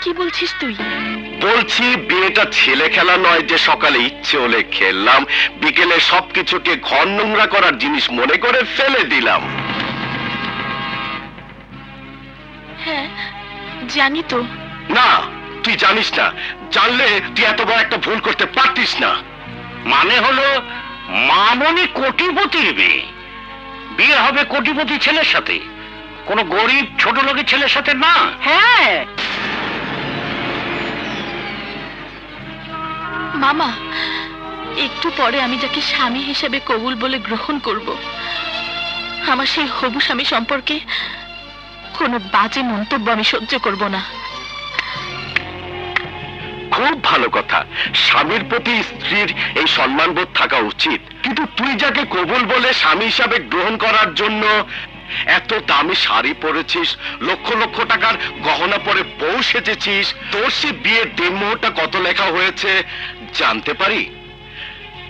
কি বলছিস তুই? বলছি বিয়েটা ছেলে খেলা নয় যে সকালে ইচ্ছে হলে খেললাম, বিকেলে সবকিছুকে ঘর নোংরা করার জিনিস মনে করে ফেলে দিলাম। হ্যাঁ জানি তো। না, তুই জানিস না। জানলে তুই এত বড় একটা ভুল করতে পারতিস না। মানে হলো মামনি কোটিপতির মেয়ে, বিয়ে হবে কোটিপতি ছেলের সাথে, কোনো গরিব ছোট লোকের ছেলের সাথে না। হ্যাঁ মামা, একটু পরে আমি যাকে স্বামী হিসেবে কবুল বলে গ্রহণ করব, আমার সেই হবু স্বামী সম্পর্কে কোনো বাজে মন্তব্য আমি সহ্য করব না। খুব ভালো কথা, স্বামীর প্রতি স্ত্রীর এই সম্মানবোধ থাকা উচিত। কিন্তু তুই যাকে কবুল বলে স্বামী হিসাবে গ্রহণ করার জন্য এত দামি শাড়ি পরেছিস, লক্ষ লক্ষ টাকার গহনা পরে বউ সেজেছিস, তোর সে বিয়ের দিনমুহূর্তটা কত লেখা হয়েছে জানতে পারি?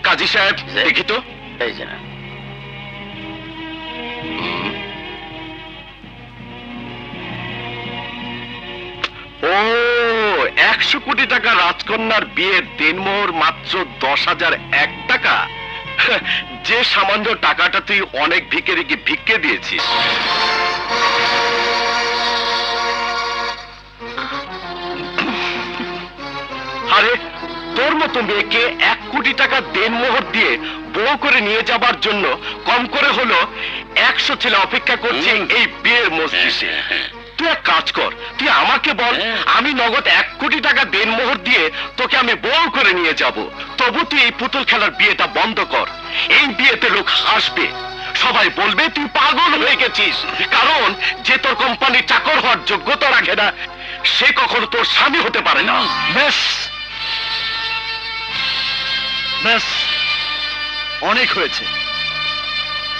কাজী সাহেব দেখি তো। ও 100 কোটি টাকা রাজকন্যার বিয়ের দিনমোহর মাত্র 10,001 টাকা। যে সামান্য টাকাটা তুই অনেক ভিখারিকে ভিক্ষে দিয়েছিস। আরে তোর মতো মেয়েকে 1 কোটি টাকা দেনমোহর দিয়ে বউ করে নিয়ে যাবার জন্য কম করে হলো 100 ছেলে অপেক্ষা করছে এই বিয়ের মজলিসে। তুই এক কাজ কর, তুই আমাকে বল, আমি নগদ 1 কোটি টাকা দেনমোহর দিয়ে তোকে আমি বউ করে নিয়ে যাব। তবু তুই এই পুতুল খেলার বিয়েটা বন্ধ কর। এই বিয়েতে লোক হাসবে, সবাই বলবে তুই পাগল হয়ে গেছিস। কারণ যে তোর কোম্পানির চাকর হওয়ার যোগ্যতা রাখে না, সে কখনো তোর স্বামী হতে পারে না। ব্যাস ব্যাস, অনেক হয়েছে।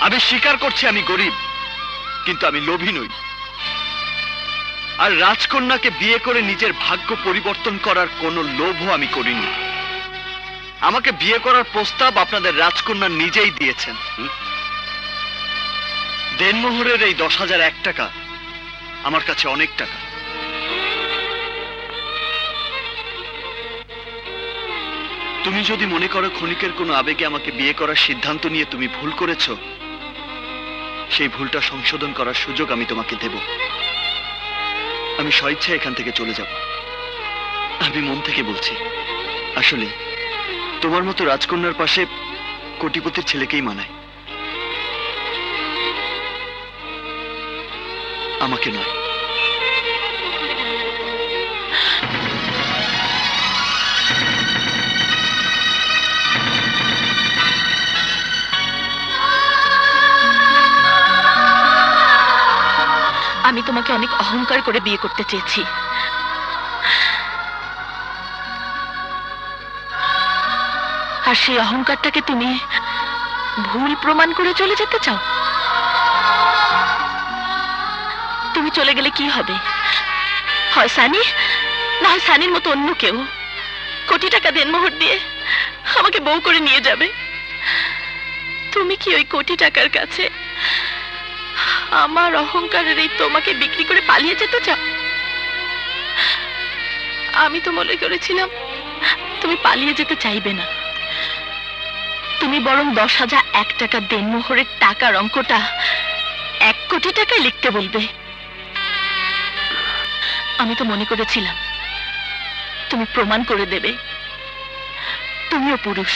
আমি স্বীকার করছি আমি গরিব, কিন্তু আমি লোভী নই। আর রাজকন্যাকে বিয়ে করে নিজের ভাগ্য পরিবর্তন করার কোনো লোভও আমি করিনি। আমাকে বিয়ে করার প্রস্তাব আপনাদের রাজকন্যা নিজেই দিয়েছেন। দেনমোহরের এই 10,001 টাকা আমার কাছে অনেক টাকা। তুমি যদি মনে করো ক্ষণিকের কোনো আবেগে আমাকে বিয়ে করার সিদ্ধান্ত নিয়ে তুমি ভুল করেছো, সেই ভুলটা সংশোধন করার সুযোগ আমি তোমাকে দেব। আমি স্বেচ্ছায় এখান থেকে চলে যাব। আমি মন থেকে বলছি, আসলে তোমার মতো রাজকন্যার পাশে কোটিপতির ছেলেকেই মানায়, আমাকে নয়। আমি তোমাকে অনেক অহংকার করে বিয়ে করতে চেয়েছি, আর সেই অহংকারটাকে তুমি ভুল প্রমাণ করে চলে যেতে চাও। তুমি চলে গেলে কি হবে? হয় সানি, না হয় সানির মতো অন্য কেউ কোটি টাকা দেনমোহর দিয়ে আমাকে বউ করে নিয়ে যাবে। তুমি কি ওই কোটি টাকার কাছে আমার অহংকারের এই তোমাকে বিক্রি করে পালিয়ে যেতে চাও? আমি তো মনে করেছিলাম তুমি পালিয়ে যেতে চাইবে না, তুমি বরং 10,001 টাকা দেনমোহরের টাকার অঙ্কটা 1 কোটি টাকায় লিখতে বলবে। আমি তো মনে করেছিলাম তুমি প্রমাণ করে দেবে তুমিও পুরুষ।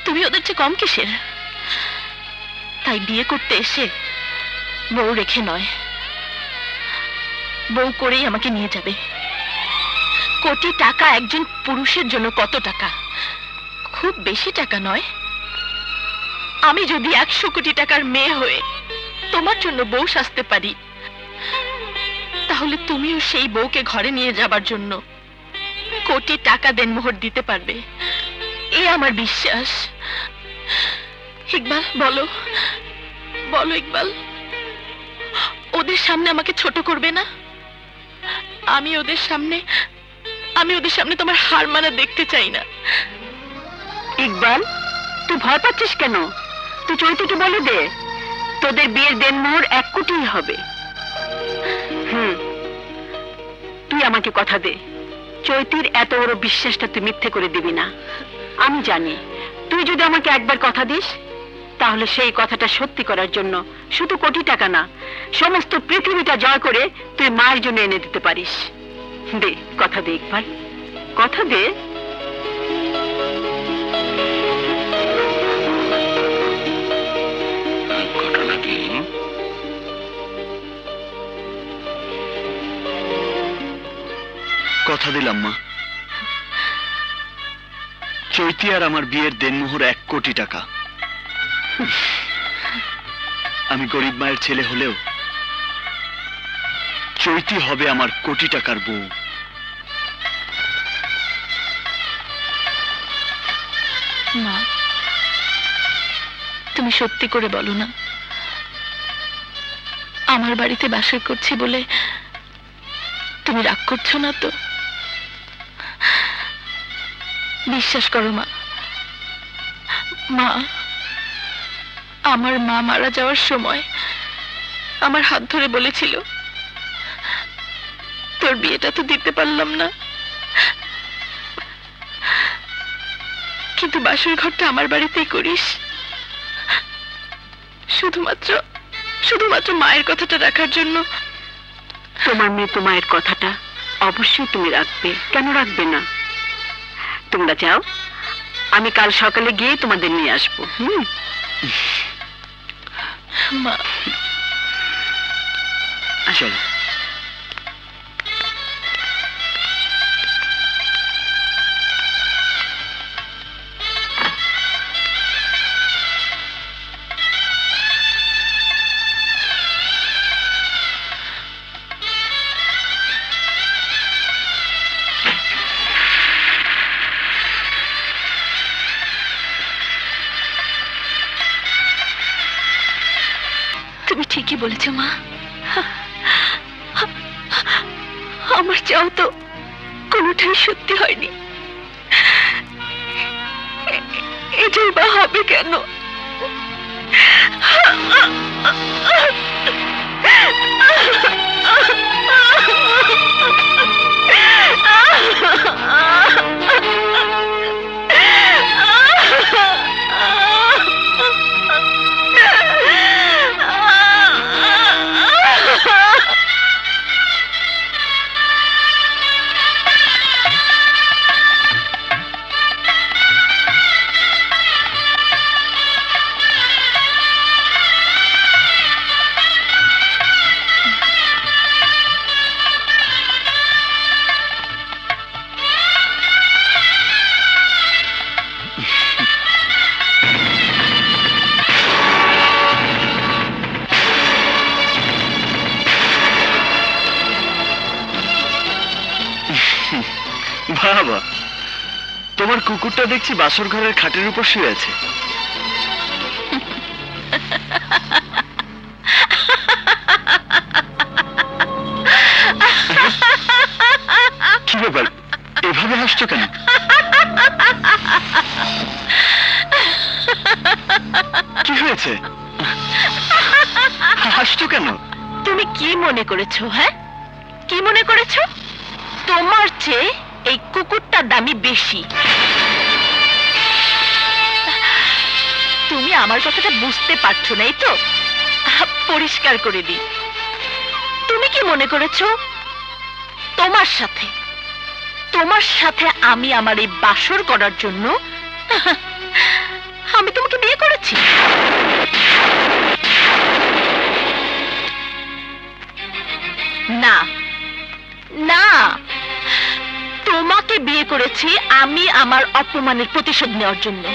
তুমি ওদের চেয়ে কম কিসের? তাই বিয়ে করতে এসে বউ রেখে নয়, বউ করেই আমাকে নিয়ে যাবে। কোটি টাকা একজন পুরুষের জন্য কত টাকা? খুব বেশি টাকা নয়। আমি যদি 100 কোটি টাকার মেয়ে হয়ে তোমার জন্য বউ সাজতে পারি, তাহলে তুমিও সেই বউকে ঘরে নিয়ে যাবার জন্য কোটি টাকা দেনমোহর দিতে পারবে, এ আমার বিশ্বাস। ইকবাল, বলো বলো ইকবাল, ওদের সামনে আমাকে ছোট করবে না? আমি ওদের সামনে তোমার হার মানা দেখতে চাই না। ইকবাল, তুই ভয় পাচ্ছিস কেন? তুই চৈতিকে বলে দে, তোদের বিয়ের দেনমোহর 1 কোটি হবে। তুই আমাকে কথা দে, চৈতির এত বড় বিশ্বাসটা তুই মিথ্যে করে দিবি না। আমি জানি তুই যদি আমাকে একবার কথা দিস, তাহলে সেই কথাটা সত্যি করার জন্য শুধু কোটি টাকা না, সমস্ত পৃথিবীটা জয় করে তুই মায়ের জন্য এনে দিতে পারিস। দে, কথা দে একবার, কথা দে। ঘটনা কি? কথা দিলাম মা, চৈতি আর আমার বিয়ের দেনমোহর 1 কোটি টাকা। আমি গরিব মায়ের ছেলে হলেও চৈতি হবে আমার কোটি টাকার বউ। মা, তুমি সত্যি করে বলো না, আমার বাড়িতে বাসর করছি বলে তুমি রাগ করছো না তো? বিশ্বাস করো মা। মা, আমার মা মারা যাওয়ার সময় আমার হাত ধরে বলেছিল, তোর বিয়েটা তো দিতে পারলাম না, কিন্তু বাসর ঘরটা আমার বাড়িতেই করিস, শুধুমাত্র মায়ের কথাটা রাখার জন্য। তোমার মেয়ে তো মায়ের কথাটা অবশ্যই তুমি রাখবে, কেন রাখবে না? তোমরা যাও, আমি কাল সকালে গিয়ে তোমাদের নিয়ে আসবো। মা, চলো। তুমি ঠিকই বলেছ মা, আমার চাও তো কোনোটাই সত্যি হয়নি, এটাই বা হবে কেন? বাবা, তোমার কুকুরটা দেখছি বাসর ঘরের খাটের উপর শুয়ে আছে। কি ব্যাপার, এভাবে হাসছো কেন? কি হয়েছে, হাসছো কেন? তুমি কি মনে করেছো? হ্যাঁ, কি মনে করেছো? তোমার চেয়ে এই কুকুরটার দামই বেশি। তুমি আমার কথাটা বুঝতে পারছো না, এই তো? পরিষ্কার করে দিই, তুমি কি মনে করেছো তোমার সাথে আমি আমার এই বাসর করার জন্য আমি তোমাকে বিয়ে করেছি? না না, তোমাকে বিয়ে করেছি আমি আমার অপমানের প্রতিশোধ নেওয়ার জন্য।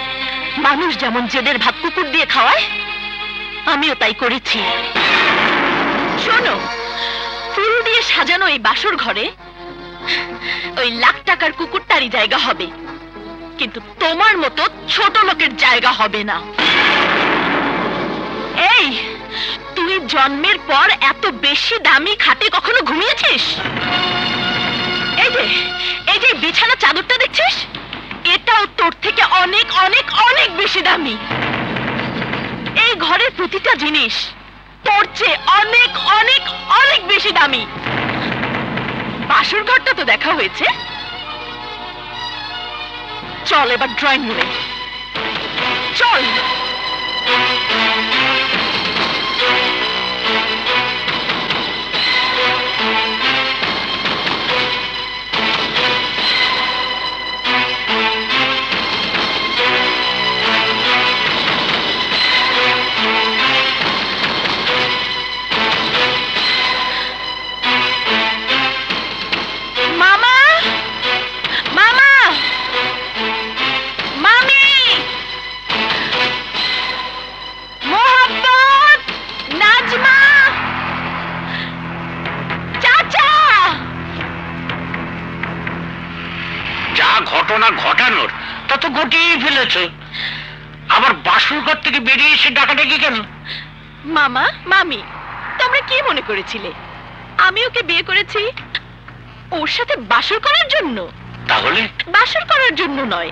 মানুষ যেমন জেদের ভাত কুকুর দিয়ে খাওয়ায়, আমিও তাই করেছি। শোনো, ফুল দিয়ে সাজানো এই বাসর ঘরে ওই লাখ টাকার কুকুরটারই জায়গা হবে, কিন্তু তোমার মতো ছোট লোকের জায়গা হবে না। এই, তুই জন্মের পর এত বেশি দামি খাটে কখনো ঘুমিয়েছিস? এই যে বিছানা চাদরটা দেখছিস, এটাও তোর থেকে অনেক অনেক অনেক বেশি দামি। এই ঘরের প্রতিটা জিনিস তোর চেয়ে অনেক অনেক অনেক বেশি দামি। বাসর ঘরটা তো দেখা হয়েছে, চল এবার ড্রয়িং রুমে চল। ঘটনা ঘটানোর তা তো ঘটিয়েই ফেলেছে, আবার বাসর ঘর থেকে বেরিয়ে এসে ডাকাডাকি কেন? মামা মামি, তোমরা কি মনে করেছিলে আমি ওকে বিয়ে করেছি ওর সাথে বাসর করার জন্য? তাহলে বাসর করার জন্য নয়,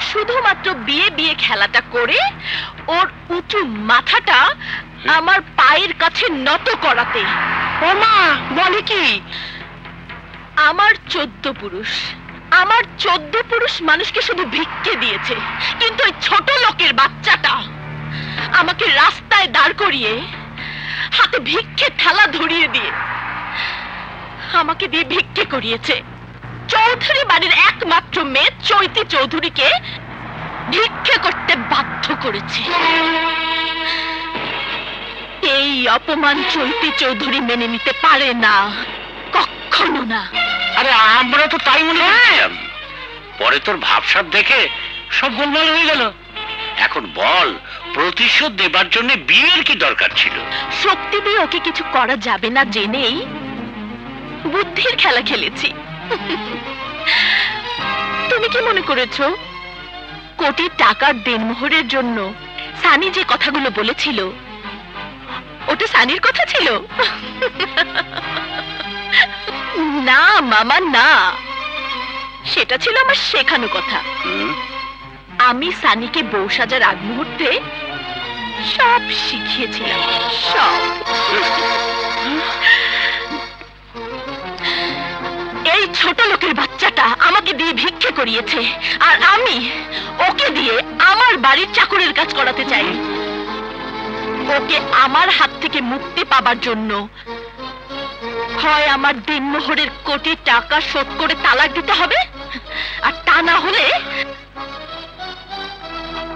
শুধুমাত্র বিয়ে বিয়ে খেলাটা করে ওর উঁচু মাথাটা আমার পায়ের কাছে নত করাতে। ও মা, বলে কি? আমার 14 পুরুষ, আমার 14 পুরুষ মানুষকে শুধু ভিক্ষে দিয়েছে, কিন্তু ওই ছোট লোকের বাচ্চাটা আমাকে রাস্তায় দাঁড় করিয়ে হাতে ভিক্ষে ঠেলা ধরিয়ে দিয়ে আমাকে দিয়ে ভিক্ষে করিয়েছে। চৌধুরী বাড়ির একমাত্র মেয়ে চৈতি চৌধুরীকে ভিক্ষে করতে বাধ্য করেছে। এই অপমান চৈতি চৌধুরী মেনে নিতে পারে না, কখনো না। আরে আমরা তো তাই মনে করছিলাম, পরে তোর ভাবসাব দেখে সব গোলমাল হয়ে গেল। এখন বল, প্রতিশোধ দেবার জন্য বিয়ের কি দরকার ছিল? শক্তি দিয়ে ওকে কিছু করা যাবে না জেনেই বুদ্ধির খেলা খেলেছি। তুমি কি মনে করেছো কোটি টাকার দেনমোহরের জন্য সানি যে কথাগুলো বলেছিল ওটা সানির কথা ছিল? না মামা না, সেটা ছিল আমার শেখানো কথা। আমি সানিকে বউ সাজার আগ মুহূর্তে সব শিখিয়েছিলাম, সব। এই ছোট লোকের বাচ্চাটা আমাকে দিয়ে ভিক্ষে করিয়েছে, আর আমি ওকে দিয়ে আমার বাড়ির চাকরের কাজ করাতে চাই। ওকে আমার হাত থেকে মুক্তি পাবার জন্য হয় আমার দিনমোহরের কোটি টাকা শোধ করে তালাক দিতে হবে, আর তা না হলে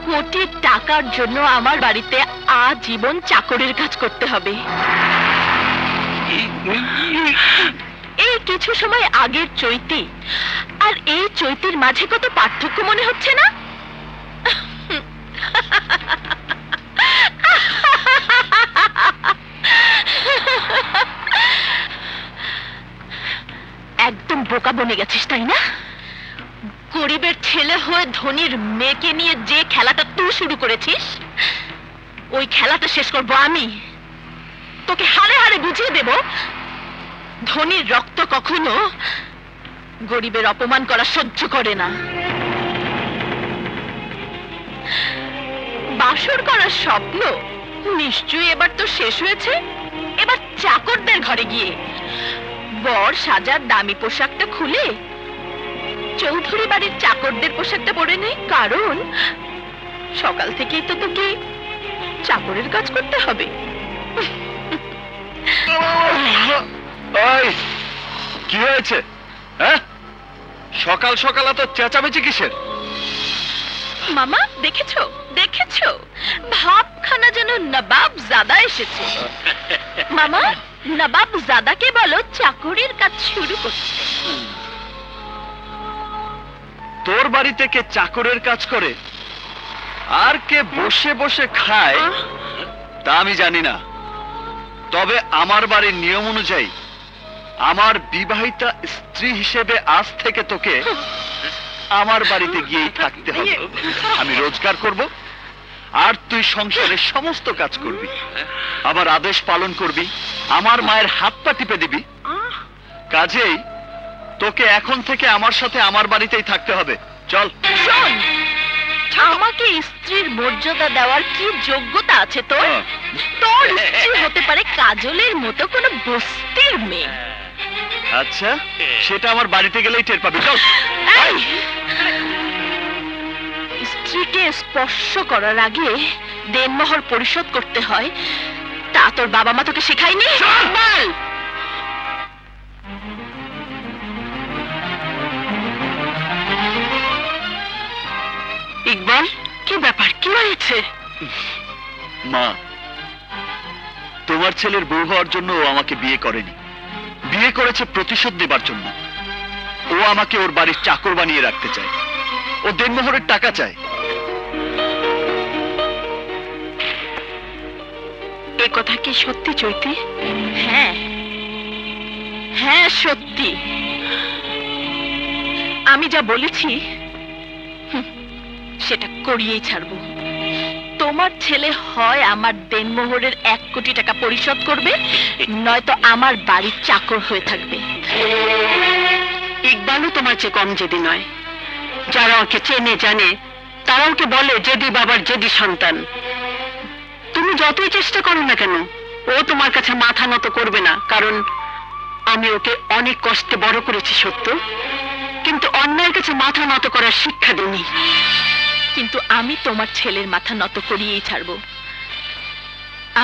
কোটি টাকার জন্য আমার বাড়িতে আজীবন চাকরের কাজ করতে হবে। এই কিছু সময় আগের চৈতি আর এই চৈতির মাঝে কত পার্থক্য মনে হচ্ছে না? একদম বোকা বনে গেছিস তাই না? গরিবের ছেলে হয়ে ধনীর মেয়েকে নিয়ে যে খেলাটা তুই শুরু করেছিস, ওই খেলাটা শেষ করব আমি। তোকে হারে হারে বুঝিয়ে দেব ধনীর রক্ত কখনো গরিবের অপমান করা সহ্য করে না। বাসর করার স্বপ্ন নিশ্চয়ই এবার তো শেষ হয়েছে। এবার চাকরদের ঘরে গিয়ে বর সাজার দামি পোশাকটা খুলে চৌধুরী বাড়ির চাকরদের পোশাকটা পরে নেই, কারণ সকাল থেকেই তো তোকে চাকরের কাজ করতে হবে। কি হয়েছে? হ্যাঁ, সকাল সকাল এত চেঁচামেচি কিসের? মামা দেখেছো দেখেছো, ভাবখানা যেন নবাব জাদা এসেছে। মামা, নবাব জাদাকে বলো চাকরির কাজ শুরু করতে। তোর বাড়িতে কে চাকরের কাজ করে আর কে বসে বসে খায় তা আমি জানি না, তবে আমার বাড়ির নিয়ম অনুযায়ী আমার বিবাহিতা স্ত্রী হিসেবে আজ থেকে তোকে আমার বাড়িতে গিয়েই থাকতে হবে। আমি রোজগার করব আর তুই সংসারের সমস্ত কাজ করবি, আমার আদেশ পালন করবি, আমার মায়ের হাত পা টিপে দিবি। কাজেই তোকে এখন থেকে আমার সাথে আমার বাড়িতেই থাকতে হবে। চল। শোন, আমাকে স্ত্রীর মর্যাদা দেওয়ার কি যোগ্যতা আছে তোর? তোর স্ত্রী হতে পারে কাজলের মতো কোনো বস্তির মেয়ে। আচ্ছা, সেটা আমার বাড়িতে গেলেই টের পাবি। চল। এই! স্ত্রীকে স্পর্শ করার আগে দেনমোহর পরিশোধ করতে হয়, তা তোর বাবা মা তোকে শেখায়নি? বল। ইকবাল, কি ব্যাপার, কি হয়েছে? মা, তোমার ছেলের বউ হওয়ার জন্য ও আমাকে বিয়ে করেনি, বিয়ে করেছে প্রতিশোধ দেবার জন্য। ও আমাকে ওর বাড়ির চাকর বানিয়ে রাখতে চায়, ও দেনমোহরের টাকা চায়। এ কথা কি সত্যি চৈতি? হ্যাঁ হ্যাঁ, সত্যি। আমি যা বলেছি সেটা করিয়েই ছাড়বো। তোমার ছেলে হয় আমার দেনমোহরের 1 কোটি টাকা পরিশোধ করবে, নয়তো আমার বাড়ির চাকর হয়ে থাকবে। ইকবালও তোমার চেয়ে কম জেদি নয়। যারা ওকে চেনে জানে, তারা ওকে বলে জেদি বাবার জেদি সন্তান। তুমি যতই চেষ্টা করো না কেন, ও তোমার কাছে মাথা নত করবে না। কারণ আমি ওকে অনেক কষ্টে বড় করেছি সত্য, কিন্তু অন্যায়ের কাছে মাথা নত করার শিক্ষা দিইনি। কিন্তু আমি তোমার ছেলের মাথা নত করিয়েই ছাড়বো।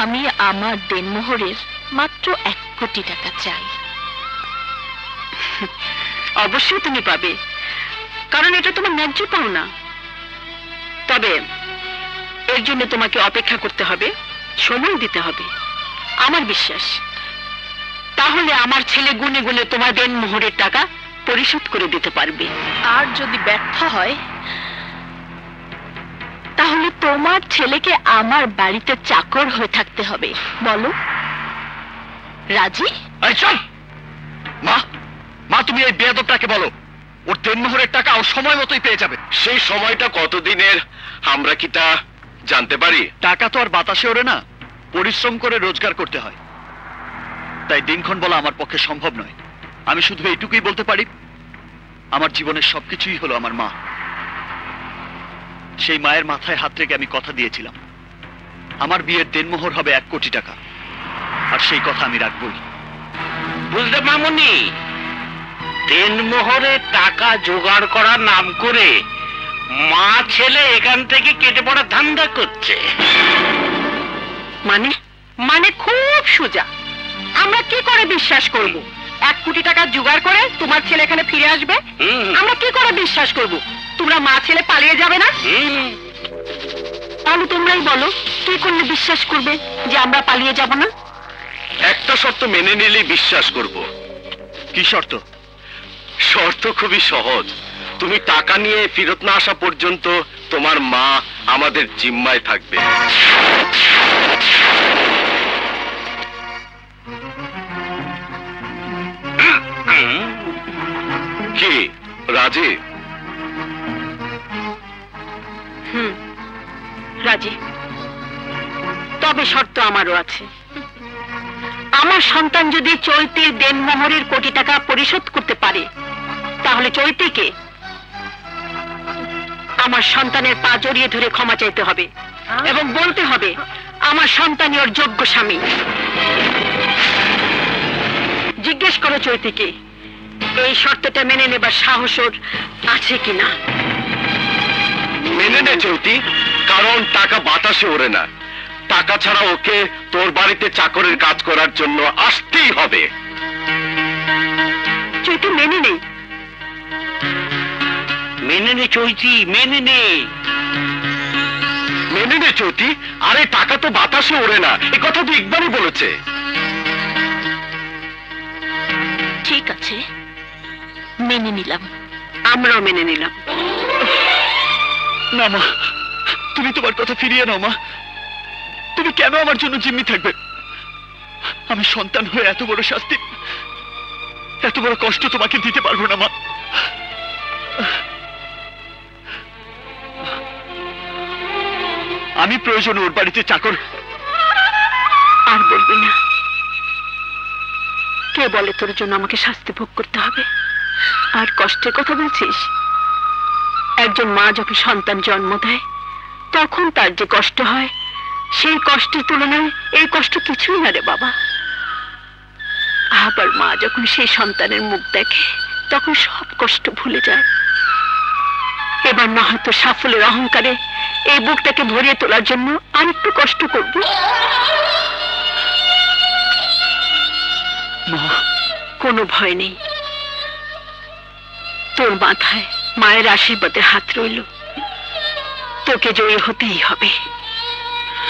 আমি আমার দেনমোহরের মাত্র 1 কোটি টাকা চাই। অবশ্যই তুমি পাবে, কারণ এটা তোমার ন্যায্য পাওনা। তবে এর জন্য তোমাকে অপেক্ষা করতে হবে, সময় দিতে হবে। আমার বিশ্বাস, তাহলে আমার ছেলে গুনে গুনে তোমার দেনমোহরের টাকা পরিশোধ করে দিতে পারবে। আর যদি ব্যর্থ হয়, তাহলে তোমার ছেলেকে আমার বাড়িতে চাকর হয়ে থাকতে হবে। বলো, রাজি? এই চল। মা, মা তুমি এই বেয়াদবটাকে বলো ওর দেনমোহরের টাকা ও সময় মতোই পেয়ে যাবে। সেই সময়টা কতদিনের আমরা কি তা জানতে পারি? টাকা তো আর বাতাসে ওড়ে না, পরিশ্রম করে রোজগার করতে হয়। তাই দিনক্ষণ বলা আমার পক্ষে সম্ভব নয়। আমি শুধু এইটুকুই বলতে পারি, আমার জীবনের সবকিছুই হলো আমার মা। সেই মায়ের মাথায় হাত রেখে আমি কথা দিয়েছিলাম, আমার বিয়ের দেনমোহর হবে 1 কোটি টাকা, আর সেই কথা আমি রাখবই। বুঝলে মামুনি, দেনমোহরে টাকা জোগাড় করার নাম করে মা ছেলে এখান থেকে কেটে পড়া ধান্দা করছে। মানে মানে খুব সোজা। আমরা কি করে বিশ্বাস করব 1 কোটি টাকা জোগাড় করে তোমার ছেলে এখানে ফিরে আসবে? আমরা কি করে বিশ্বাস করব তোমরা মা ছেলে পালিয়ে যাবে না? তাহলে তোমরাই বলো, কি করলে বিশ্বাস করবে যে আমরা পালিয়ে যাব না? একটা শর্ত মেনে নিলেই বিশ্বাস করব। কি শর্ত? শর্ত খুবই সহজ, তুমি টাকা নিয়ে ফেরত না আসা পর্যন্ত তোমার মা আমাদের জিম্মায় থাকবে। কি রাজি? রাজি। তবে শর্ত আমারও আছে। আমার সন্তান যদি চৈতির দেনমোহরের কোটি টাকা পরিশোধ করতে পারে, তাহলে চৈতিকে আমার সন্তানের পা জড়িয়ে ধরে ক্ষমা চাইতে হবে এবং বলতে হবে আমার সন্তানই ওর যোগ্য স্বামী। জিজ্ঞেস করো চৈতিকে এই শর্তটা মেনে নেবার সাহস ওর আছে কিনা। মেনে নে চৌতি, কারণ টাকা বাতাসে ওড়ে না। টাকা ছাড়া ওকে তোর বাড়িতে চাকরের কাজ করার জন্য আসতেই হবে। চৈতি মেনে নেই। মেনে নে চৈতি, মেনে নে। মেনে নে চৌতি, আরে টাকা তো বাতাসে ওড়ে না, এ কথা তো ইকবালই বলেছে। ঠিক আছে, মেনে নিলাম। আমরাও মেনে নিলাম। না মা, তুমি তোমার কথা ফিরিয়ে নাও মা। তুমি কেন আমার জন্য জিম্মি থাকবে? আমি সন্তান হয়ে এত বড় শাস্তি, এত বড় কষ্ট তোমাকে দিতে পারবো না মা। আমি প্রয়োজন ওর বাড়িতে চাকর। আর বলবি না। কে বলে তোর জন্য আমাকে শাস্তি ভোগ করতে হবে? আর কষ্টের কথা বলছিস? একজন মা যখন সন্তান জন্ম দেয়, তখন তার যে কষ্ট হয়, সেই কষ্টের তুলনায় এই কষ্ট কিছুই না রে বাবা। আবার মা যখন সেই সন্তানের মুখ দেখে তখন সব কষ্ট ভুলে যায়। এবার না হয়তো সাফল্যের অহংকারে এই বুকটাকে ভরিয়ে তোলার জন্য আর একটু কষ্ট করব। মা, কোনো ভয় নেই, তোর মাথায় মায়ের আশীর্বাদের হাত রইল। তোকে জয়ী হতেই হবে।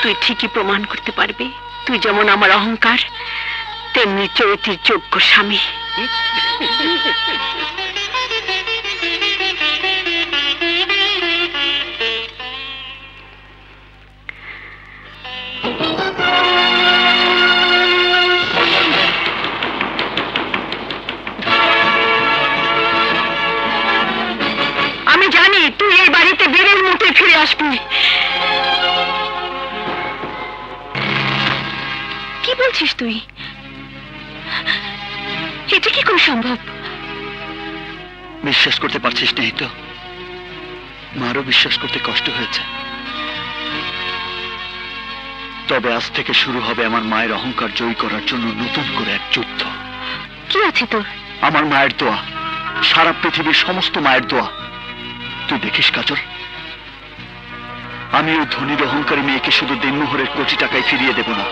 তুই ঠিকই প্রমাণ করতে পারবি তুই যেমন আমার অহংকার তেমনি চৈতির যোগ্য স্বামী। আমি জানি তুই এই বাড়িতে বীরের মতো ফিরে আসবি। কি বলছিস তুই? এটা কি করে সম্ভব? বিশ্বাস করতে পারছিস না তো? মারও বিশ্বাস করতে কষ্ট হয়েছে। তবে আজ থেকে শুরু হবে আমার মায়ের অহংকার জয়ী করার জন্য নতুন করে এক যুদ্ধ। কি আছে তোর? আমার মায়ের দোয়া, সারা পৃথিবীর সমস্ত মায়ের দোয়া। তুই দেখিস কাজল, আমি ওই ধনীর অহংকারী মেয়েকে শুধু দিনমোহরের কোটি টাকায় ফিরিয়ে দেব না,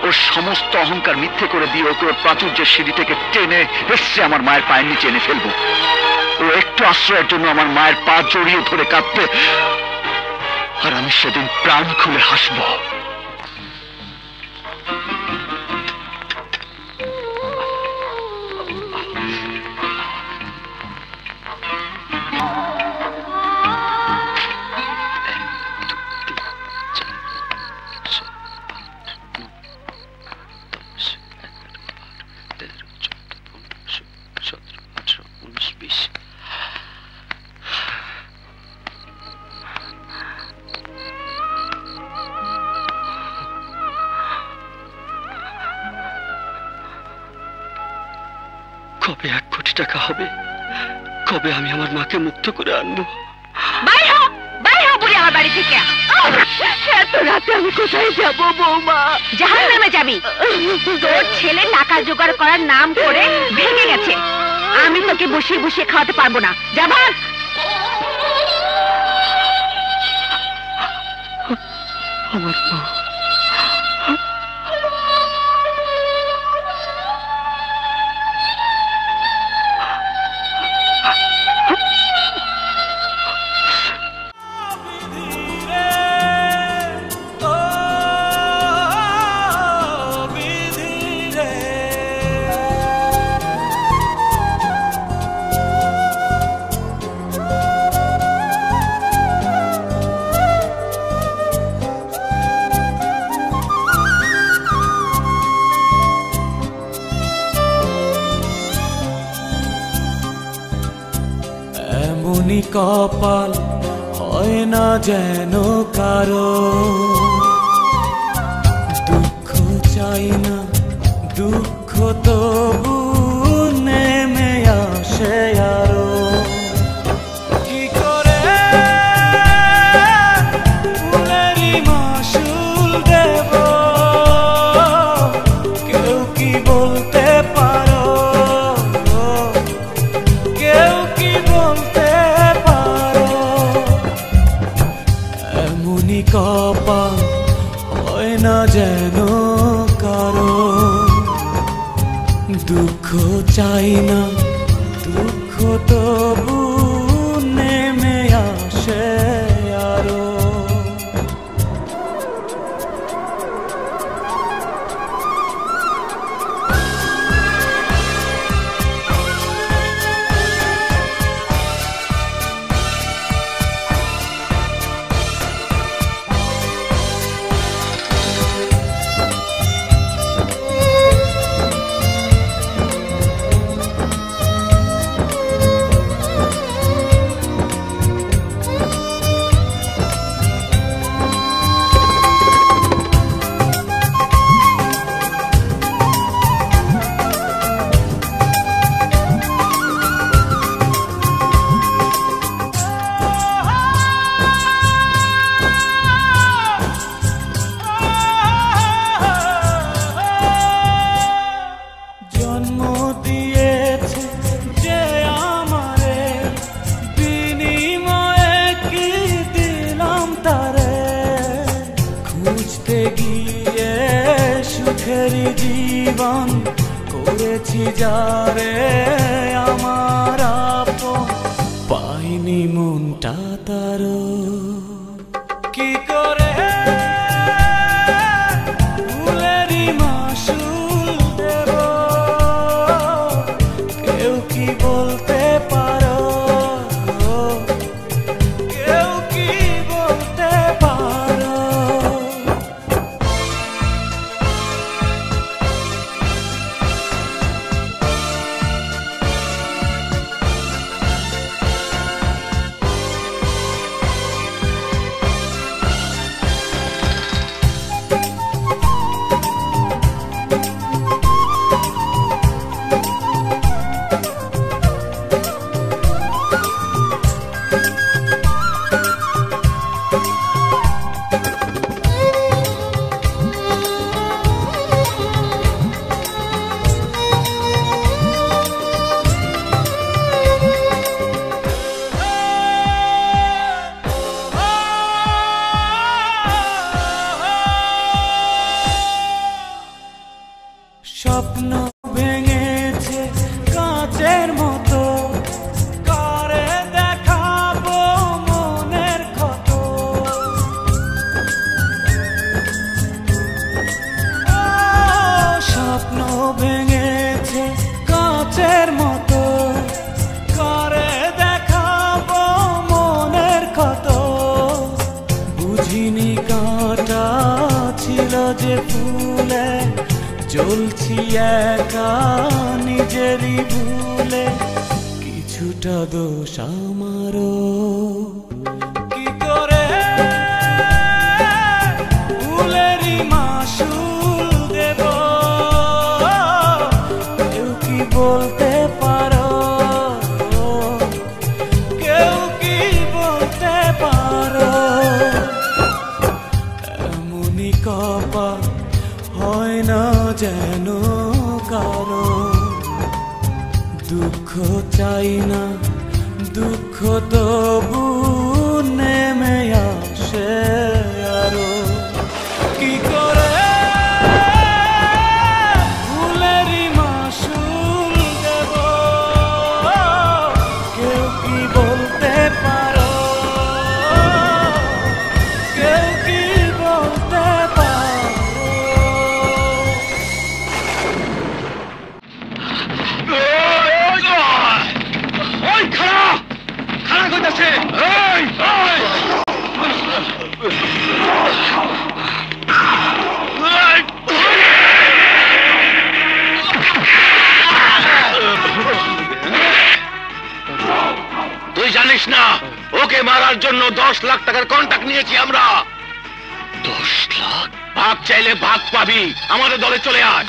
ওর সমস্ত অহংকার মিথ্যে করে দিয়ে ওকে ওর প্রাচুর্যের সিঁড়ি থেকে টেনে এসছে আমার মায়ের পায়ের নিচে এনে ফেলবো। ও একটু আশ্রয়ের জন্য আমার মায়ের পা জড়িয়ে ধরে কাঁদবে, আর আমি সেদিন প্রাণ খুলে হাসবো। কবে 1 কোটি টাকা হবে? কবে আমি আমার মাকে মুক্ত করে আনবো? বাইরে হও বলে আমার বাড়ি থেকে। এত রাতে আমি কোথায় যাব বৌমা? জাহান্নামে যাবি। তোর ছেলে টাকা জোগাড় করার নাম করে ভেঙে গেছে। আমি তোকে বসিয়ে বসিয়ে খাওয়াতে পারবো না। যা ভাগ। আমার মা, এমনি কপাল হয় না যেন কারো, দুঃখ চাই না দুঃখ তবু নেমে আসে আরো। কি করে ফুলেরই মাসুল দেব কেউ কি বলতে পারো? কেউ কি বলতে পারো? এমনি কপাল হয় না যেন কারো, দুঃখ চাই না দুঃখ তবু নেমে আসে আরো। জীবন করেছি যারে আমার আপন, পাইনি মনটা তার কি করে ফুলেরই মাসুল দেব, কেউ কি বলতে পারো, কেউ কি বলতে পারো। স্বপ্ন ভেঙেছে কাঁচের মতো, করে দেখাবো মনের ক্ষত। স্বপ্ন ভেঙেছে কাঁচের মতো, করে দেখাবো মনের ক্ষত। বুঝিনি কাঁটা ছিল যে ফুলে, জ্বলছি একা নিজেরই ভুলে, কিছুটা দোষ আমারও। কি করে ফুলেরই মাসুল দেব, কেউ কি বলতে পারো, কেউ কি বলতে পারো। এমনই কপাল হয় না যেন কারো, দুঃখ চাই না দুঃখ তবু নেমে আসে আরো। কি করে ফুলেরই মাসুল দেব, কেউ কি বলতে পারো, কেউ কি বলতে পারো। তুই জানিস না ওকে মারার জন্য 10 লাখ টাকার কন্ট্রাক্ট নিয়েছি আমরা। 10 লাখ? ভাগ চাইলে ভাগ পাবি, আমাদের দলে চলে আয়।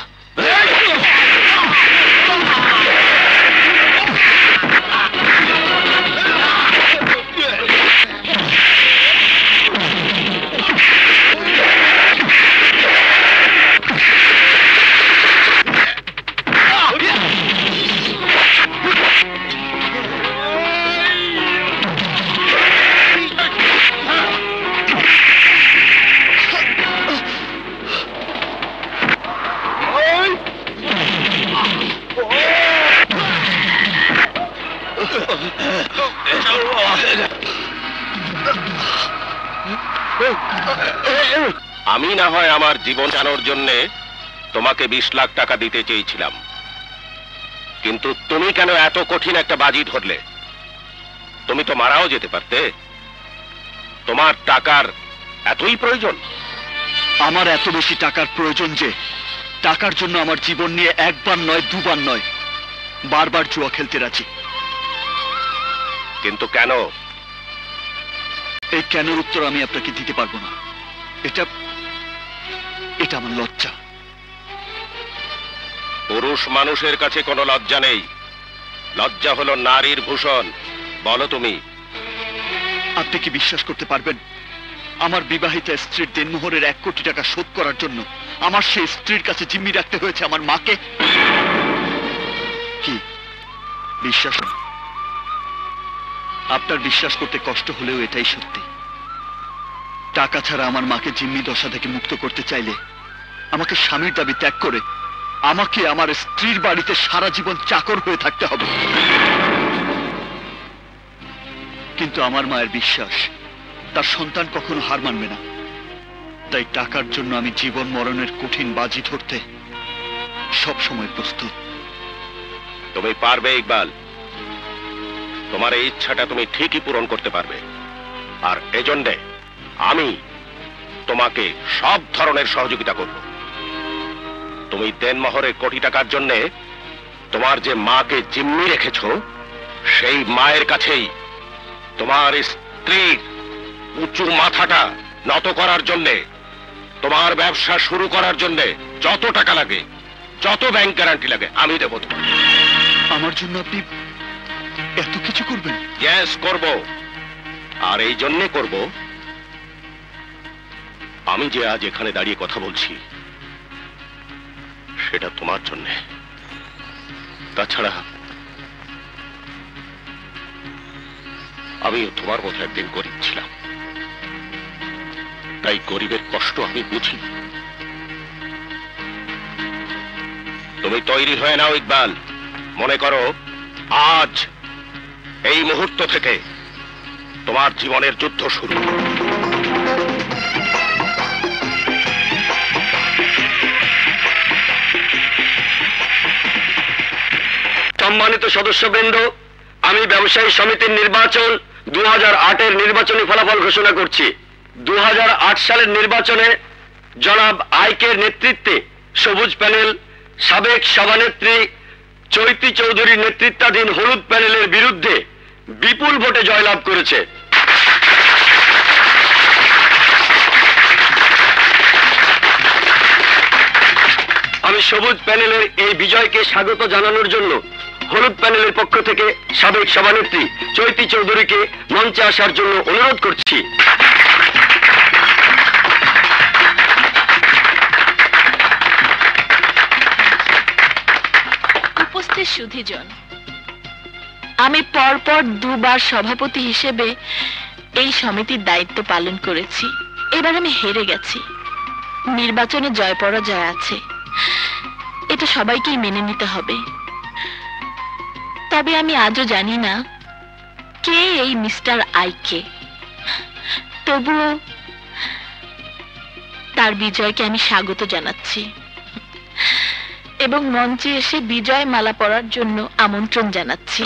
আমি না হয় আমার জীবন বাঁচানোর জন্য তোমাকে 20 লাখ টাকা দিতে চেয়েছিলাম, কিন্তু তুমি কেন এত কঠিন একটা বাজি ধরলে? তুমি তো মারাও যেতে পারতে। তোমার টাকার এতই প্রয়োজন? আমার এত বেশি টাকার প্রয়োজন যে টাকার জন্য আমার জীবন নিয়ে একবার নয় দুবার নয় বারবার জুয়া খেলতে রাজি। কিন্তু কেন? এই কেনের উত্তর আমি আপনাকে দিতে পারবো না। এটা এটা আমার লজ্জা। পুরুষ মানুষের কাছে কোনো লজ্জা নেই, লজ্জা হলো নারীর ভূষণ। বলো তুমি। আপনি কি বিশ্বাস করতে পারবেন আমার বিবাহিত স্ত্রীর দেনমোহরের 1 কোটি টাকা শোধ করার জন্য আমার সেই স্ত্রীর কাছে জিম্মি রাখতে হয়েছে আমার মাকে? কি বিশ্বাস? আপনার বিশ্বাস করতে কষ্ট হলেও এটাই সত্যি। টাকা ছাড়া আমার মাকে জিম্মি দশা থেকে মুক্ত করতে চাইলে আমাকে স্বামীর দাবি ত্যাগ করে আমাকে আমার স্ত্রীর বাড়িতে সারা জীবন চাকর হয়ে থাকতে হবে। কিন্তু আমার মায়ের বিশ্বাস তার সন্তান কখনো হার মানবে না। তাই টাকার জন্য আমি জীবন মরণের কঠিন বাজি ধরতে সব সময় প্রস্তুত। তুমি পারবে ইকবাল, তোমার এই ইচ্ছাটা তুমি ঠিকই পূরণ করতে পারবে। আর এজন্যে আমি তোমাকে সব ধরনের সহযোগিতা করব। তুমি দেনমোহরের কোটি টাকার জন্য তোমার যে মাকে জিম্মি রেখেছ, সেই মায়ের কাছেই তোমার স্ত্রীর উঁচু মাথাটা নত করার জন্যে, তোমার ব্যবসা শুরু করার জন্যে যত টাকা লাগে, যত ব্যাংক গ্যারান্টি লাগে আমি দেব তোমার। আমার জন্য আপনি এত কিছু করবেন? ইয়েস, করব। আর এই জন্যে করব, আমি যে আজ এখানে দাঁড়িয়ে কথা বলছি সেটা তোমার জন্যে। তাছাড়া আমিও তোমার মতো একদিন গরিব ছিলাম, তাই গরিবের কষ্ট আমি বুঝি। তুমি তৈরি হয়ে নাও ইকবাল। মনে করো আজ এই মুহূর্ত থেকে তোমার জীবনের যুদ্ধ শুরু। সম্মানিত সদস্যবৃন্দ, আমি ব্যবসায়ী সমিতির নির্বাচন 2008-এর নির্বাচনী ফলাফল ঘোষণা করছি। 2008 সালের নির্বাচনে জনাব আইকের নেতৃত্বে সবুজ প্যানেল সাবেক সভানেত্রী চৈতি চৌধুরীর নেতৃত্বাধীন হলুদ প্যানেলের বিরুদ্ধে বিপুল ভোটে জয়লাভ করেছে। আমি সবুজ প্যানেলের এই বিজয়কে স্বাগত জানানোর জন্য হলুদ প্যানেলের পক্ষ থেকে সাবেক সভানেত্রী চৈতি চৌধুরীকে মঞ্চে আসার জন্য অনুরোধ করছি। উপস্থিত সুধীজন, আমি পরপর দুবার সভাপতি হিসেবে এই সমিতির দায়িত্ব পালন করেছি। এবার আমি হেরে গেছি। নির্বাচনে জয় পরাজয় আছে, এটা সবাইকেই মেনে নিতে হবে। তবে আমি আজও জানি না কে এই মিস্টার আইকে। তবুও তার বিজয়কে আমি স্বাগত জানাচ্ছি এবং মঞ্চে এসে বিজয় মালা পরার জন্য আমন্ত্রণ জানাচ্ছি।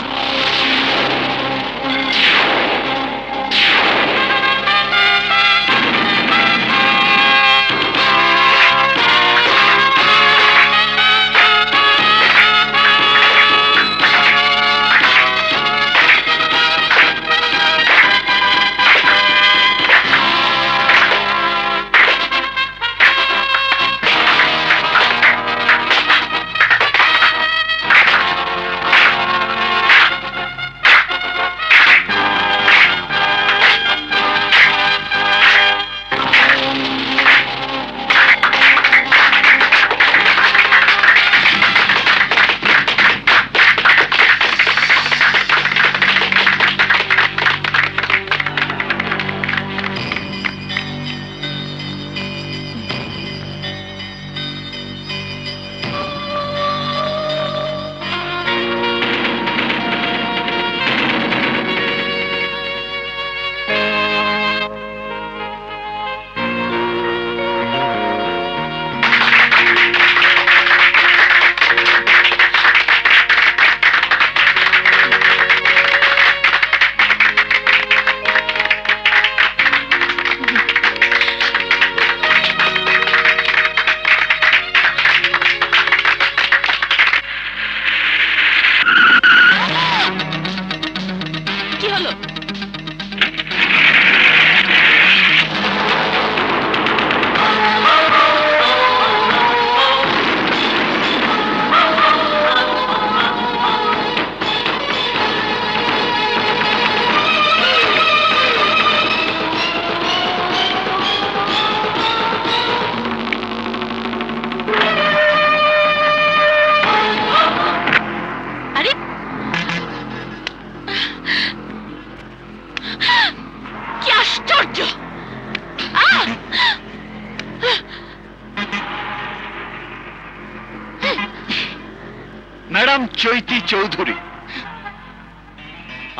ম্যাডাম চৈতি চৌধুরী,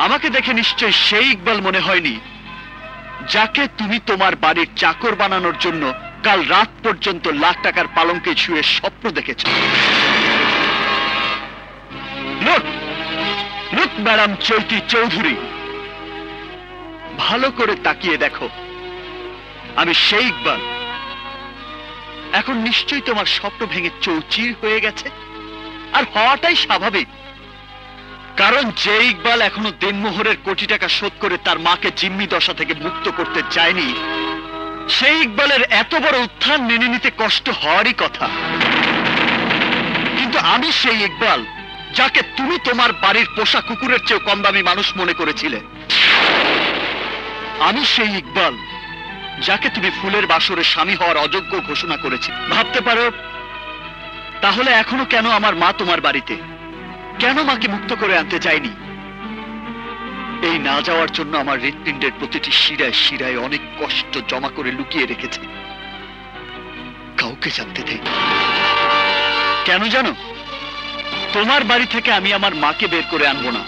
আমাকে দেখে নিশ্চয় সেই ইকবাল মনে হয়নি যাকে তুমি তোমার বাড়ির চাকর বানানোর জন্য কাল রাত পর্যন্ত লাখ টাকার পালঙ্কে শুয়ে স্বপ্ন দেখেছ। লুক ম্যাডাম চৈতি চৌধুরী, ভালো করে তাকিয়ে দেখো, আমি সেই ইকবাল। এখন নিশ্চয়ই তোমার স্বপ্ন ভেঙে চৌচির হয়ে গেছে, আর হওয়াটাই স্বাভাবিক, কারণ যে ইকবাল এখনো দেনমোহরের কোটি টাকা শোধ করে তার মাকে জিম্মি দশা থেকে মুক্ত করতে চায়নি, সেই ইকবালের এত বড় উত্থান মেনে নিতে কষ্ট হওয়ারই কথা। কিন্তু আমি সেই ইকবাল যাকে তুমি তোমার বাড়ির পোষা কুকুরের চেয়েও কম দামি মানুষ মনে করেছিলে। আমি সেই ইকবাল যাকে তুমি ফুলের বাসরে স্বামী হওয়ার অযোগ্য ঘোষণা করেছি। ভাবতে পারো তাহলে এখনো কেন আমার মা তোমার বাড়িতে, কেন মাকে মুক্ত করে আনতে চাইনি? এই না যাওয়ার জন্য আমার হৃৎপিণ্ডের প্রতিটি শিরায় শিরায় অনেক কষ্ট জমা করে লুকিয়ে রেখেছে, কাউকে জানতে দেই। কেন জানো? তোমার বাড়ি থেকে আমি আমার মাকে বের করে আনবো না,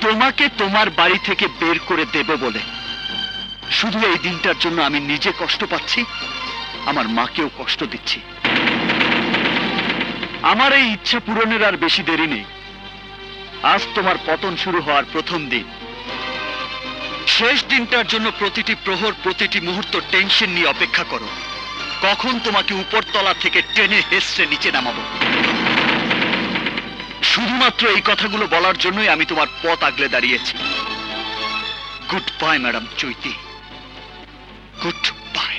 তোমাকে তোমার বাড়ি থেকে বের করে দেব বলে। শুধু এই দিনটার জন্য আমি নিজে কষ্ট পাচ্ছি, আমার মাকেও কষ্ট দিচ্ছি। আমার এই ইচ্ছা পূরণের আর বেশি দেরি নেই। আজ তোমার পতন শুরু হওয়ার প্রথম দিন। শেষ দিনটার জন্য প্রতিটি প্রহর প্রতিটি মুহূর্ত টেনশন নিয়ে অপেক্ষা করো, কখন তোমাকে উপরতলা থেকে টেনে হেসড়ে নিচে নামাবো। শুধুমাত্র এই কথাগুলো বলার জন্যই আমি তোমার পথ আগলে দাঁড়িয়েছি। গুড বাই ম্যাডাম চৈতি, গুড বাই।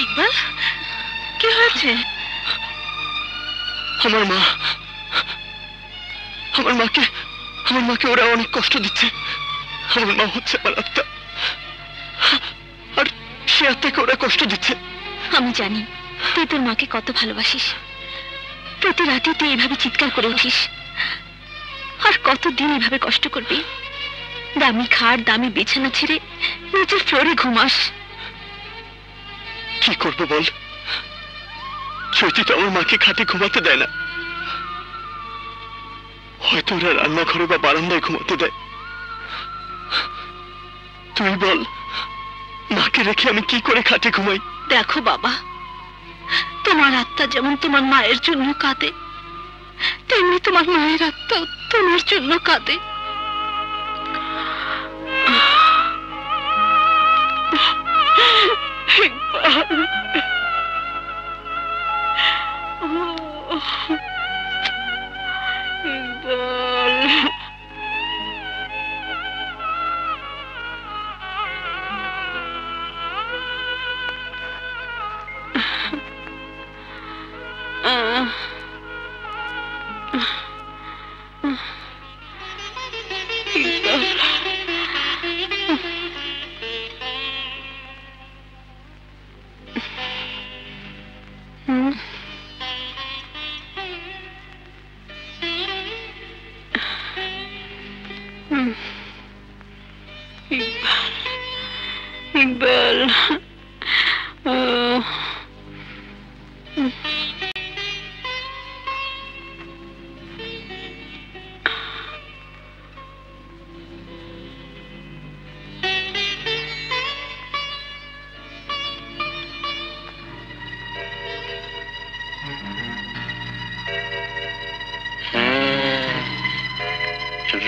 ইকবাল, কি হয়েছে? আমার মাকে ওরা অনেক কষ্ট দিচ্ছে। আমার মা হচ্ছে আমার আত্মা, আর সে আত্মাকে ওরা কষ্ট দিচ্ছে। আমি জানি তুই তোর মাকে কত ভালোবাসিস। প্রতি রাতে তুই এইভাবে চিৎকার করে উঠিস, আর কতদিন এভাবে কষ্ট করবি? দামি খাট দামি বিছানা ছেড়ে নিচের ফ্লোরে ঘুমাস। কি করবো বল, চৈতি তো আমার মাকে খাটে ঘুমাতে দেয় না। হয়তো ওরা রান্নাঘরে বা বারান্দায় ঘুমাতে দেয়। তুই বল, মাকে রেখে আমি কি করে খাটে ঘুমাই? দেখো বাবা, তোমার আত্মা যেমন তোমার মায়ের জন্য কাঁদে, তেমনি তোমার মায়ের আত্মা তোমার জন্য কাঁদে। ইকবাল,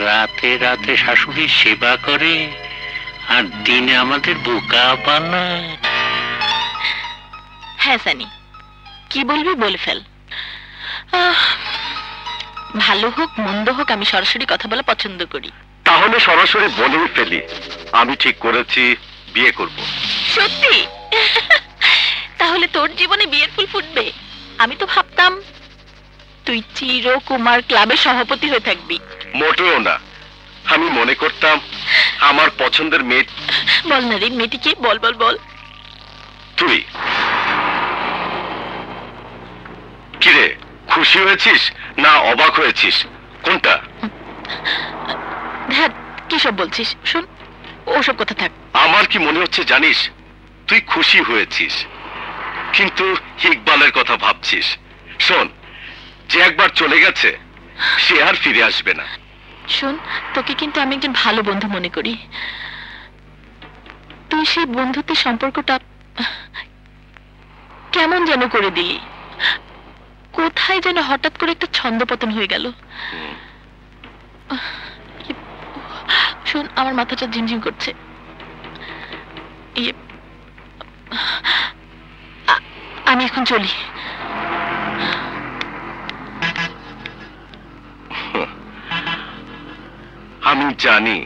রাতে রাতে শাশুড়ির সেবা করে আর দিনে আমাদের বোকা বানায়। হ্যাঁ সানি, কি বলবি বলে ফেল। ভালো হোক মন্দ হোক আমি সরাসরি কথা বলা পছন্দ করি। তাহলে সরাসরি বলেই ফেলি, আমি ঠিক করেছি, বিয়ে করব। সত্যি? তাহলে তোর জীবনে বিয়ের ফুল ফুটবে? আমি তো ভাবতাম তুই চিরকুমার ক্লাবের সভাপতি হয়ে থাকবি। মোটেও না, আমি মনে করতাম আমার পছন্দের মেয়ে। বল না রে, মেয়েটিকে বল বল বল। তুই কিরে, খুশি হয়েছিস না অবাক হয়েছিস, কোনটা? হ্যাঁ, কি সব বলছিস? শোন, ওসব কথা থাক। আমার কি মনে হচ্ছে জানিস, তুই খুশি হয়েছিস, কিন্তু ইকবালের কথা ভাবছিস। শোন, যে একবার চলে গেছে সে আর ফিরে আসবে না। শোন, তোকে কিন্তু আমি একজন ভালো বন্ধু মনে করি। তুই সেই বন্ধুত্বের সম্পর্কটা কেমন যেন করে দিলি, কোথায় যেন হঠাৎ করে একটা ছন্দপতন হয়ে গেল। শোন, আমার মাথাটা ঝিমঝিম করছে। আমি এখন চলি। আমি জানি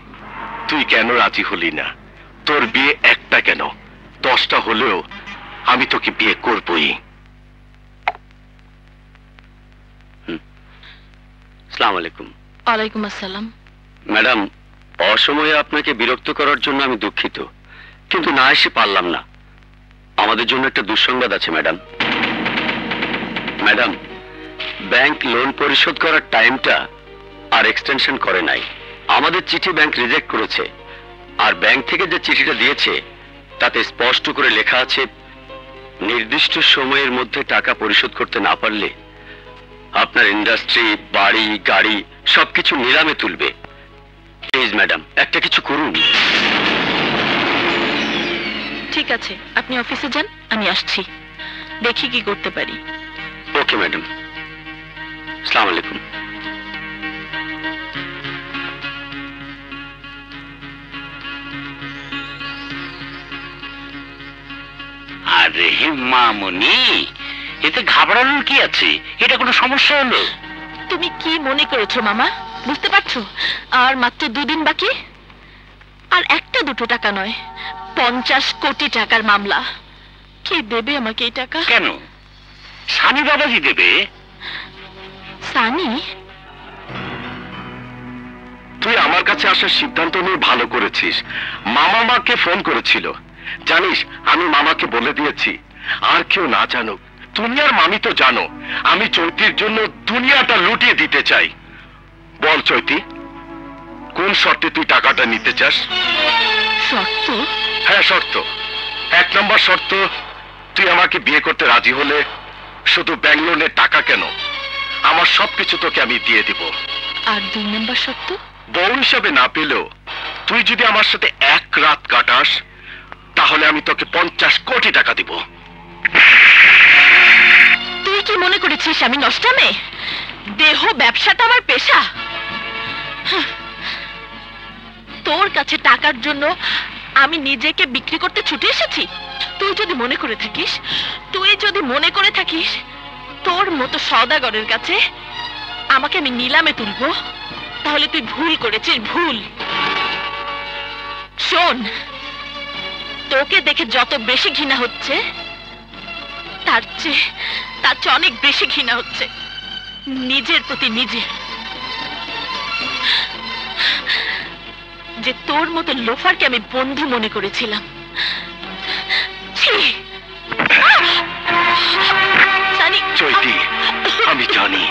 তুই কেন রাজি হলি না। তোর বিয়ে একটা কেন, 10টা হলেও আমি তোকে বিয়ে করবই। আসসালামু আলাইকুম। ওয়ালাইকুম আসসালাম। ম্যাডাম, অসময়ে আপনাকে বিরক্ত করার জন্য আমি দুঃখিত, কিন্তু না এসে পারলাম না। আমাদের জন্য একটা দুঃসংবাদ আছে ম্যাডাম। ম্যাডাম, ব্যাংক লোন পরিশোধ করার টাইমটা আর এক্সটেনশন করে নাই। আমাদের চিঠি ব্যাংক রিজেক্ট করেছে, আর ব্যাংক থেকে যে চিঠিটা দিয়েছে তাতে স্পষ্ট করে লেখা আছে, নির্দিষ্ট সময়ের মধ্যে টাকা পরিশোধ করতে না পারলে আপনার ইন্ডাস্ট্রি, বাড়ি, গাড়ি সবকিছু নিলামে তুলবে। প্লিজ ম্যাডাম, একটা কিছু করুন। ঠিক আছে, আপনি অফিসে যান, আমি আসছি, দেখি কি করতে পারি। ওকে ম্যাডাম, আসসালামু আলাইকুম। আরে মামুনি, এতে ঘাবড়ানোর কি আছে? এটা কোনো সমস্যা হলো? তুমি কি মনে করেছো মামা, বুঝতে পারছো? আর মাত্র 2 দিন বাকি, আর একটা দুটো টাকা নয়, 50 কোটি টাকার মামলা। কে দেবে আমাকে এই টাকা? কেন, সানি বাবাজি দেবে। সানি? তুই আমার কাছে আসার সিদ্ধান্ত নিয়ে ভালো করেছিস। মামা মাকে ফোন করেছিল, জানিস আমি মামাকে বলে দিয়েছি আর কেউ না জানুক। তুমি আর মামি তো জানো আমি চৈতির জন্য দুনিয়াটা লুটিয়ে দিতে চাই। বল চৈতি, কোন শর্তে তুই টাকাটা নিতে চাস? শর্ত? হ্যাঁ শর্ত। 1 নম্বর শর্ত, তুই আমাকে বিয়ে করতে রাজি হলে শুধু ব্যাংক লোনের টাকা কেন, আমার সবকিছু তোকে আমি দিয়ে দিব। আর 2 নম্বর শর্ত? বউ হিসাবে না পেলেও তুই যদি আমার সাথে 1 রাত কাটাস তাহলে আমি তোকে 50 কোটি টাকা দিব। তুই কি মনে করেছিস আমি নষ্টামে? দেহ ব্যবসাটা আমার পেশা। তোর কাছে টাকার জন্য আমি নিজেকে বিক্রি করতে ছুটে এসেছি? তুই যদি মনে করে থাকিস তোর মতো সওদাগরের কাছে আমাকে আমি নিলামে তুলবো, তাহলে তুই ভুল করেছিস, ভুল। শোন, তোকে দেখে যত বেশি ঘৃণা হচ্ছে তার চেয়ে অনেক বেশি ঘৃণা হচ্ছে নিজের প্রতি নিজে। যে তোর মতো লোফারকে আমি বন্ধু মনে করেছিলাম। চৈতি, আমি জানি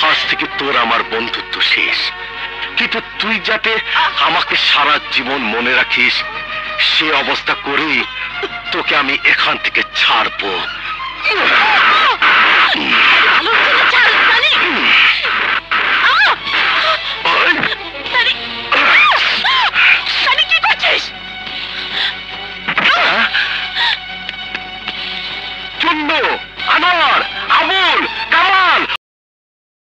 আজ থেকে তোর আমার বন্ধুত্ব শেষ, কিন্তু তুই যাতে আমাকে সারা জীবন মনে রাখিস সে অবস্থা করেই তোকে আমি এখান থেকে ছাড়বো।